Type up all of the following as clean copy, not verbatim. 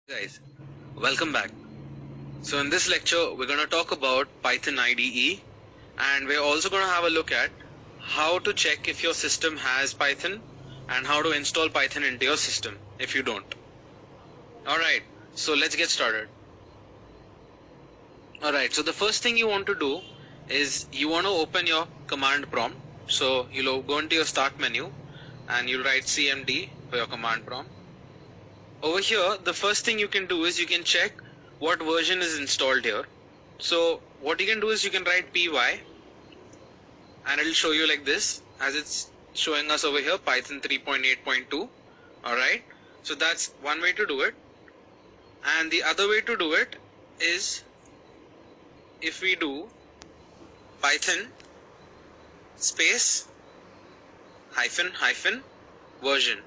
Guys, welcome back. So in this lecture, we're going to talk about Python IDE, and we're also going to have a look at how to check if your system has Python and how to install Python into your system if you don't. Alright, so let's get started. Alright, so the first thing you want to do is you want to open your command prompt. So you'll go into your start menu and you'll write CMD for your command prompt. Over here, the first thing you can do is you can check what version is installed here. So what you can do is you can write py and it'll show you like this, as it's showing us over here Python 3.8.2. Alright, so that's one way to do it. And the other way to do it is if we do Python space hyphen version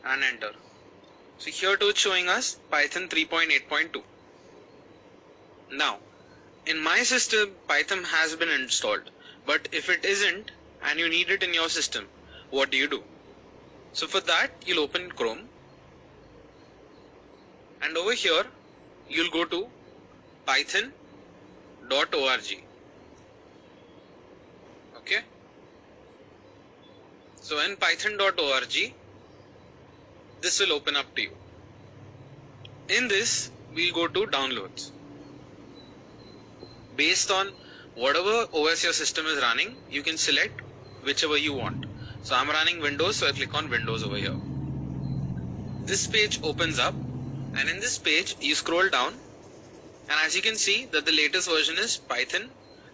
and enter. So here too it's showing us Python 3.8.2. Now, in my system Python has been installed, but if it isn't and you need it in your system, what do you do? So for that you'll open Chrome and over here you'll go to python.org. Okay, so in python.org this will open up to you. In this we'll go to downloads. Based on whatever OS your system is running, you can select whichever you want. So I'm running Windows, so I click on Windows over here. This page opens up and in this page you scroll down and as you can see that the latest version is Python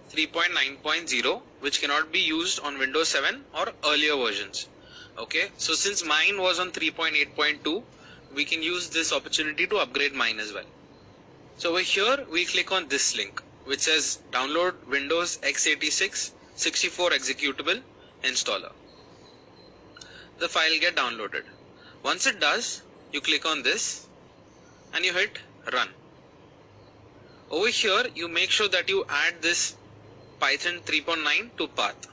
3.9.0, which cannot be used on Windows 7 or earlier versions. Okay, so since mine was on 3.8.2, we can use this opportunity to upgrade mine as well. So over here we click on this link which says download Windows x86 64 executable installer. The file get downloaded. Once it does, you click on this and you hit run. Over here you make sure that you add this Python 3.9 to path.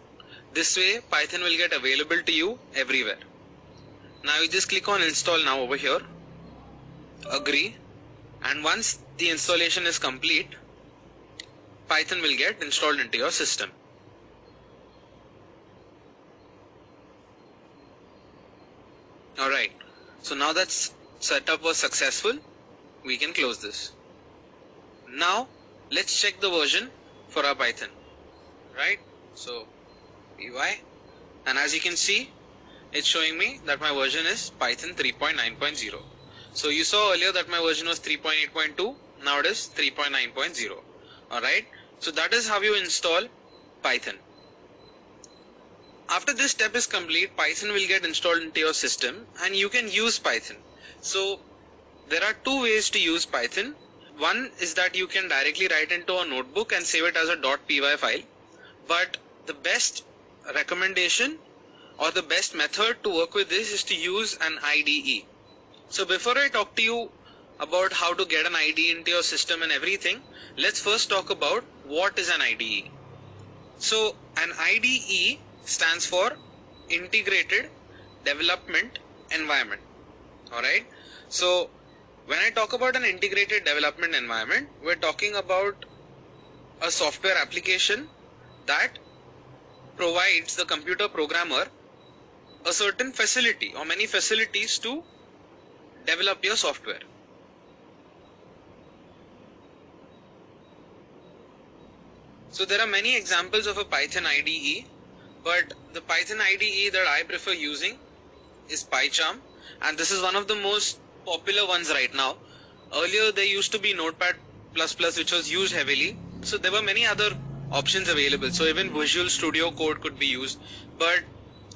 This way Python will get available to you everywhere. Now you just click on install now over here, agree, and once the installation is complete, Python will get installed into your system. Alright, so now that setup was successful, we can close this. Now let's check the version for our Python. Right, so py, and as you can see it's showing me that my version is Python 3.9.0. So you saw earlier that my version was 3.8.2, now it is 3.9.0. Alright, so that is how you install Python. After this step is complete, Python will get installed into your system and you can use Python. So there are two ways to use Python. One is that you can directly write into a notebook and save it as a .py file. But the best recommendation or the best method to work with this is to use an IDE. So before I talk to you about how to get an IDE into your system and everything, let's first talk about what is an IDE. So an IDE stands for Integrated Development Environment. Alright, so when I talk about an integrated development environment, we're talking about a software application that provides the computer programmer a certain facility or many facilities to develop your software. So there are many examples of a Python IDE, but the Python IDE that I prefer using is PyCharm, and this is one of the most popular ones right now. Earlier there used to be Notepad++, which was used heavily, so there were many other options available. So even Visual Studio Code could be used, but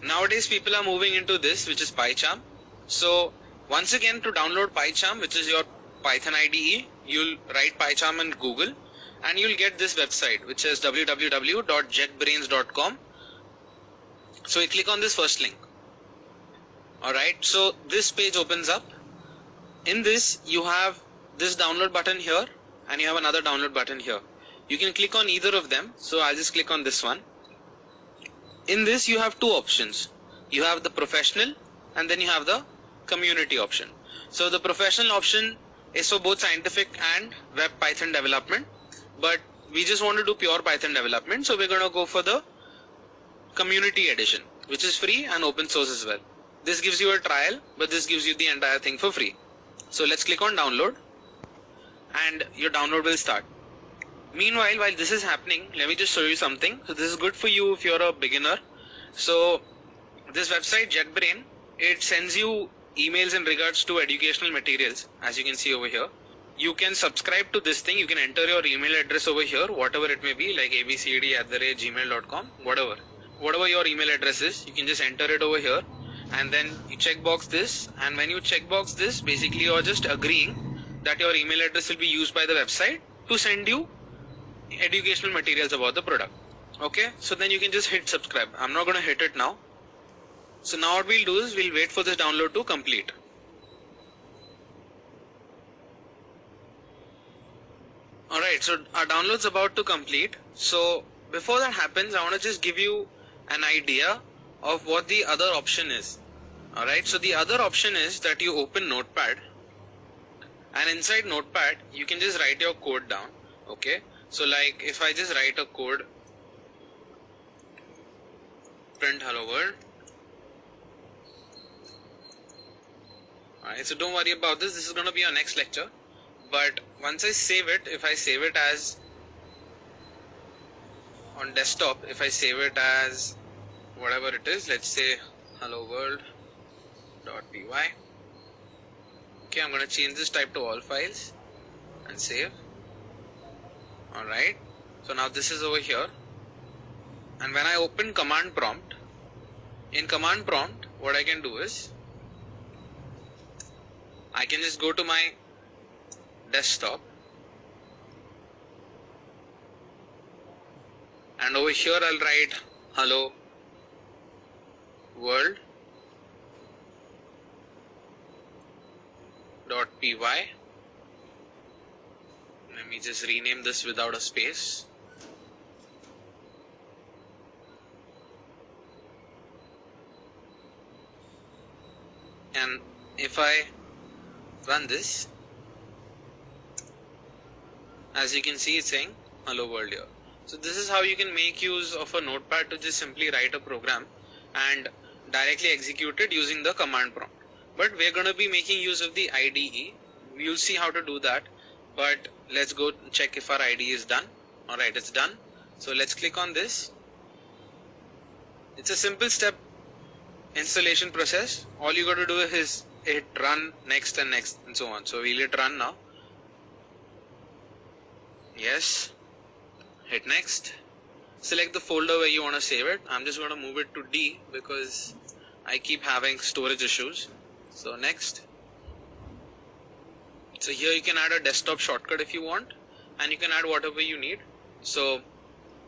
nowadays people are moving into this, which is PyCharm. So once again, to download PyCharm, which is your Python IDE, you'll write PyCharm in Google and you'll get this website which is www.jetbrains.com. so you click on this first link. Alright, so this page opens up. In this you have this download button here and you have another download button here. You can click on either of them, so I'll just click on this one. In this you have two options. You have the professional and then you have the community option. So the professional option is for both scientific and web Python development, but we just want to do pure Python development, so we're going to go for the community edition, which is free and open source as well. This gives you a trial, but this gives you the entire thing for free. So let's click on download and your download will start. Meanwhile, while this is happening, let me just show you something. So this is good for you if you're a beginner. So this website JetBrain, it sends you emails in regards to educational materials, as you can see over here. You can subscribe to this thing. You can enter your email address over here, whatever it may be, like abcd@gmail.com, whatever your email address is, you can just enter it over here, and then you checkbox this, and when you checkbox this, basically you're just agreeing that your email address will be used by the website to send you educational materials about the product. Okay, so then you can just hit subscribe. I'm not going to hit it now. So now what we'll do is we'll wait for this download to complete. Alright, so our download's about to complete. So before that happens, I want to just give you an idea of what the other option is. Alright, so the other option is that you open Notepad, and inside Notepad you can just write your code down. Okay, so like if I just write a code, print hello world. Alright, so don't worry about this, this is going to be our next lecture. But once I save it, if I save it as on desktop, if I save it as whatever it is, let's say hello world.py. Okay, I'm going to change this type to all files and save. Alright, so now this is over here, and when I open command prompt, in command prompt what I can do is I can just go to my desktop, and over here I'll write hello world.py. Let me just rename this without a space. And if I run this, as you can see, it's saying hello world here. So this is how you can make use of a notepad to just simply write a program and directly execute it using the command prompt. But we're going to be making use of the IDE. You'll see how to do that, but let's go check if our IDE is done. Alright, it's done. So let's click on this. It's a simple step installation process. All you got to do is hit run, next and next and so on. So we'll hit run now. Yes, hit next. Select the folder where you want to save it. I'm just going to move it to D because I keep having storage issues. So next. So here you can add a desktop shortcut if you want, and you can add whatever you need. So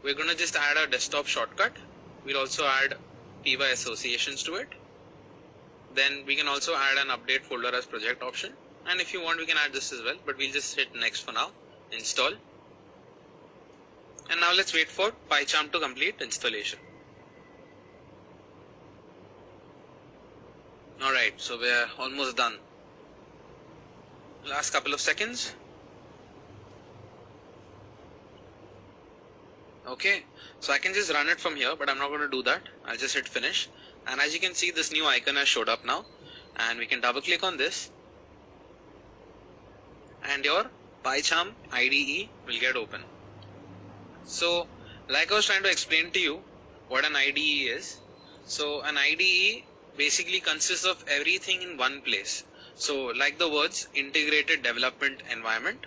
we're going to just add a desktop shortcut. We'll also add PY associations to it. Then we can also add an update folder as project option, and if you want we can add this as well, but we'll just hit next for now. Install. And now let's wait for PyCharm to complete installation. Alright, so we're almost done. Last couple of seconds. Okay, so I can just run it from here, but I'm not going to do that. I'll just hit finish, and as you can see, this new icon has showed up now, and we can double click on this, and your PyCharm IDE will get open. So like I was trying to explain to you what an IDE is. So an IDE basically consists of everything in one place. So like the words integrated development environment,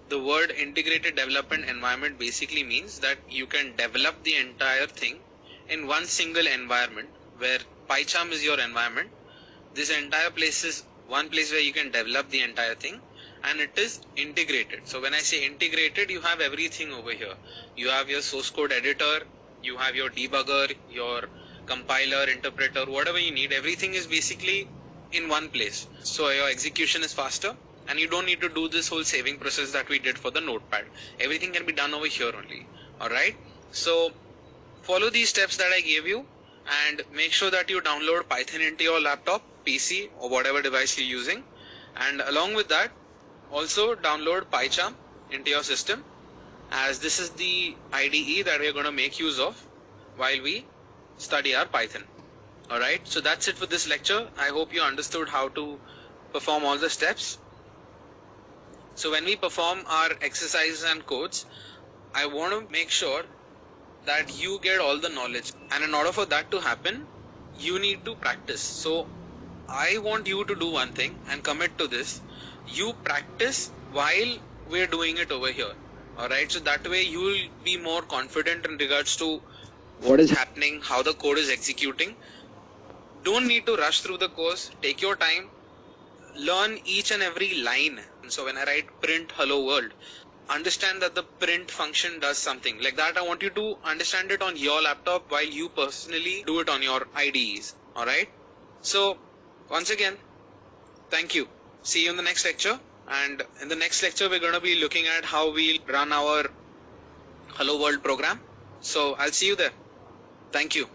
the word integrated development environment basically means that you can develop the entire thing in one single environment, where PyCharm is your environment. This entire place is one place where you can develop the entire thing, and it is integrated. So when I say integrated, you have everything over here. You have your source code editor, you have your debugger, your compiler, interpreter, whatever you need, everything is basically in one place. So your execution is faster, and you don't need to do this whole saving process that we did for the notepad. Everything can be done over here only. Alright, so follow these steps that I gave you, and make sure that you download Python into your laptop, PC, or whatever device you're using, And along with that, also download PyCharm into your system, as this is the IDE that we are going to make use of while we study our Python. Alright, so that's it for this lecture. I hope you understood how to perform all the steps. So when we perform our exercises and codes, I want to make sure that you get all the knowledge, and in order for that to happen, you need to practice. So I want you to do one thing and commit to this. You practice while we're doing it over here. Alright, so that way you will be more confident in regards to what is happening, how the code is executing. Don't need to rush through the course. Take your time. Learn each and every line. And so when I write print hello world, understand that the print function does something. Like that, I want you to understand it on your laptop while you personally do it on your IDEs. Alright? So, once again, thank you. See you in the next lecture. And in the next lecture, we're going to be looking at how we'll run our hello world program. So, I'll see you there. Thank you.